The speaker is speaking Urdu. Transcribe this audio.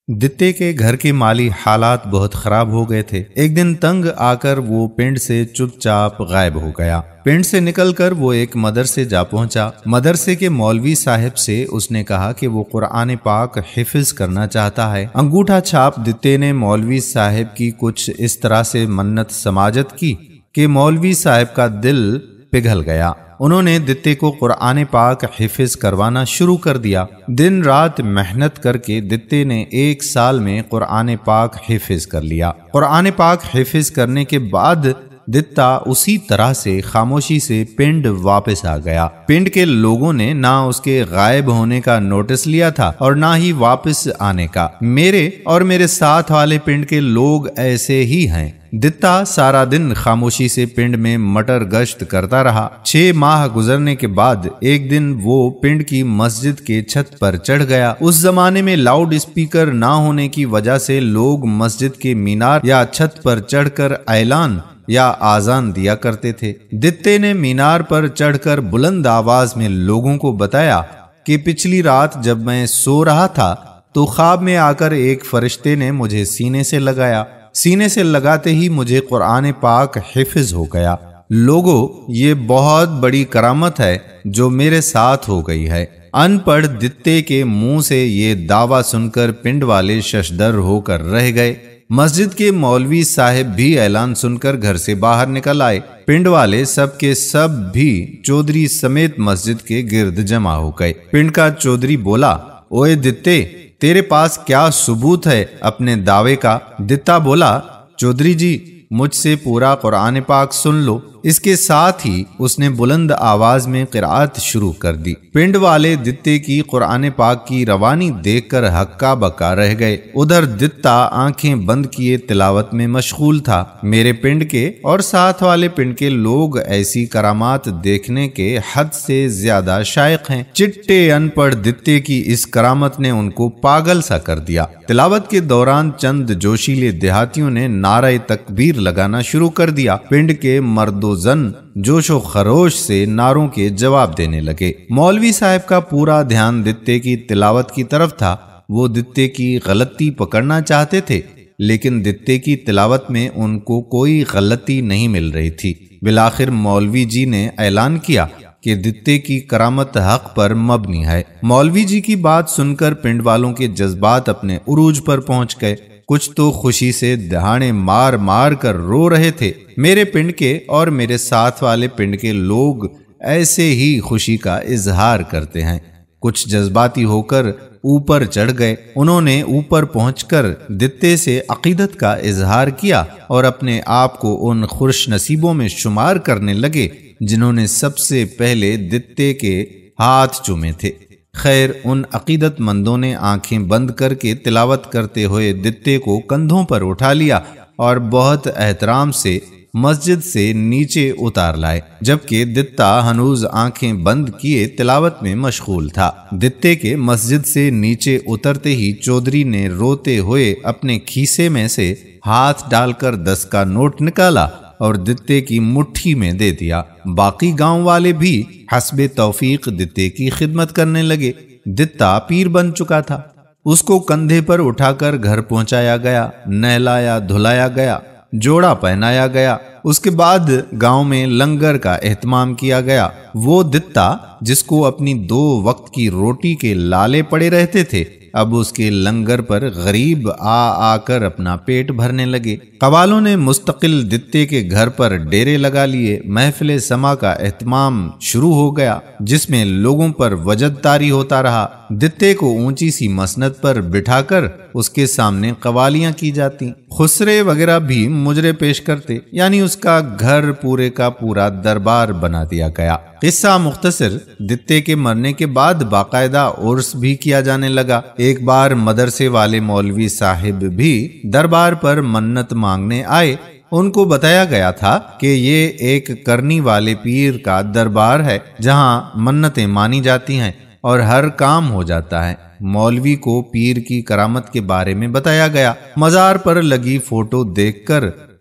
دتے کے گھر کے مالی حالات بہت خراب ہو گئے تھے۔ ایک دن تنگ آ کر وہ پنڈ سے چپ چاپ غائب ہو گیا۔ پنڈ سے نکل کر وہ ایک مدرسے جا پہنچا۔ مدرسے کے مولوی صاحب سے اس نے کہا کہ وہ قرآن پاک حفظ کرنا چاہتا ہے۔ انگوٹھا چھاپ دتے نے مولوی صاحب کی کچھ اس طرح سے منت سماجت کی کہ مولوی صاحب کا دل پگھل گیا۔ انہوں نے دتے کو قرآن پاک حفظ کروانا شروع کر دیا۔ دن رات محنت کر کے دتے نے 1 سال میں قرآن پاک حفظ کر لیا۔ قرآن پاک حفظ کرنے کے بعد دتا اسی طرح سے خاموشی سے پنڈ واپس آ گیا۔ پنڈ کے لوگوں نے نہ اس کے غائب ہونے کا نوٹس لیا تھا اور نہ ہی واپس آنے کا۔ میرے اور میرے ساتھ والے پنڈ کے لوگ ایسے ہی ہیں۔ دتا سارا دن خاموشی سے پنڈ میں مٹر گشت کرتا رہا۔ 6 ماہ گزرنے کے بعد ایک دن وہ پنڈ کی مسجد کے چھت پر چڑھ گیا۔ اس زمانے میں لاؤڈ اسپیکر نہ ہونے کی وجہ سے لوگ مسجد کے مینار یا چھت پر چڑھ کر اعلان یا آذان دیا کرتے تھے۔ دتے نے مینار پر چڑھ کر بلند آواز میں لوگوں کو بتایا کہ پچھلی رات جب میں سو رہا تھا تو خواب میں آ کر ایک فرشتے نے مجھے سینے سے لگایا۔ سینے سے لگاتے ہی مجھے قرآن پاک حفظ ہو گیا۔ لوگوں، یہ بہت بڑی کرامت ہے جو میرے ساتھ ہو گئی ہے۔ ان پڑھ دتے کے منہ سے یہ دعویٰ سن کر پنڈ والے ششدر ہو کر رہ گئے۔ مسجد کے مولوی صاحب بھی اعلان سن کر گھر سے باہر نکل آئے۔ پنڈ والے سب کے سب بھی چودھری سمیت مسجد کے گرد جمع ہو گئے۔ پنڈ کا چودھری بولا، اوئے دتے، تیرے پاس کیا ثبوت ہے اپنے دعوے کا؟ دتا بولا، چودھری جی، مجھ سے پورا قرآن پاک سن لو۔ اس کے ساتھ ہی اس نے بلند آواز میں قرأت شروع کر دی۔ پنڈ والے دتے کی قرآن پاک کی روانی دیکھ کر ہکا بکا رہ گئے۔ ادھر دتا آنکھیں بند کیے تلاوت میں مشغول تھا۔ میرے پنڈ کے اور ساتھ والے پنڈ کے لوگ ایسی کرامات دیکھنے کے حد سے زیادہ شائق ہیں۔ چٹے ان پڑھ دتے کی اس کرامت نے ان کو پاگل سا کر دیا۔ تلاوت کے دوران چند جوشیلے دیہاتیوں نے نعرہ تکبیر لگانا شروع کر دیا۔ پنڈ کے مرد و زن جوش و خروش سے نعروں کے جواب دینے لگے۔ مولوی صاحب کا پورا دھیان دتے کی تلاوت کی طرف تھا۔ وہ دتے کی غلطی پکڑنا چاہتے تھے لیکن دتے کی تلاوت میں ان کو کوئی غلطی نہیں مل رہی تھی۔ بالآخر مولوی جی نے اعلان کیا کہ دتے کی کرامت حق پر مبنی ہے۔ مولوی جی کی بات سن کر پنڈ والوں کے جذبات اپنے عروج پر پہنچ گئے۔ کچھ تو خوشی سے دہاڑے مار مار کر رو رہے تھے۔ میرے پنڈ کے اور میرے ساتھ والے پنڈ کے لوگ ایسے ہی خوشی کا اظہار کرتے ہیں۔ کچھ جذباتی ہو کر اوپر چڑھ گئے۔ انہوں نے اوپر پہنچ کر دتے سے عقیدت کا اظہار کیا اور اپنے آپ کو ان خوش نصیبوں میں شمار کرنے لگے جنہوں نے سب سے پہلے دتے کے ہاتھ چومے تھے۔ خیر، ان عقیدت مندوں نے آنکھیں بند کر کے تلاوت کرتے ہوئے دتے کو کندھوں پر اٹھا لیا اور بہت احترام سے مسجد سے نیچے اتار لائے، جبکہ دتا ہنوز آنکھیں بند کیے تلاوت میں مشغول تھا۔ دتے کے مسجد سے نیچے اترتے ہی چودھری نے روتے ہوئے اپنے کھیسے میں سے ہاتھ ڈال کر 10 کا نوٹ نکالا اور دتے کی مٹھی میں دے دیا۔ باقی گاؤں والے بھی حسب توفیق دتے کی خدمت کرنے لگے۔ دتا پیر بن چکا تھا۔ اس کو کندھے پر اٹھا کر گھر پہنچایا گیا، نہلایا دھلایا گیا، جوڑا پہنایا گیا۔ اس کے بعد گاؤں میں لنگر کا اہتمام کیا گیا۔ وہ دتا جس کو اپنی 2 وقت کی روٹی کے لالے پڑے رہتے تھے، اب اس کے لنگر پر غریب آ کر اپنا پیٹ بھرنے لگے۔ قوالوں نے مستقل دتے کے گھر پر ڈیرے لگا لیے۔ محفل سما کا اہتمام شروع ہو گیا جس میں لوگوں پر وجد طاری ہوتا رہا۔ دتے کو اونچی سی مسند پر بٹھا کر اس کے سامنے قوالیاں کی جاتی، خسرے وغیرہ بھی مجرے پیش کرتے، یعنی اس کا گھر پورے کا پورا دربار بنا دیا گیا۔ قصہ مختصر، دتے کے مرنے کے بعد باقاعدہ عرس بھی کیا جانے لگا۔ ایک بار مدرسے والے مولوی صاحب بھی دربار پر منت مانگنے آئے۔ ان کو بتایا گیا تھا کہ یہ ایک کرنی والے پیر کا دربار ہے جہاں منتیں مانی جاتی ہیں اور ہر کام ہو جاتا ہے۔ مولوی کو پیر کی کرامت کے بارے میں بتایا گیا۔ مزار پر لگی فوٹو دیکھ کر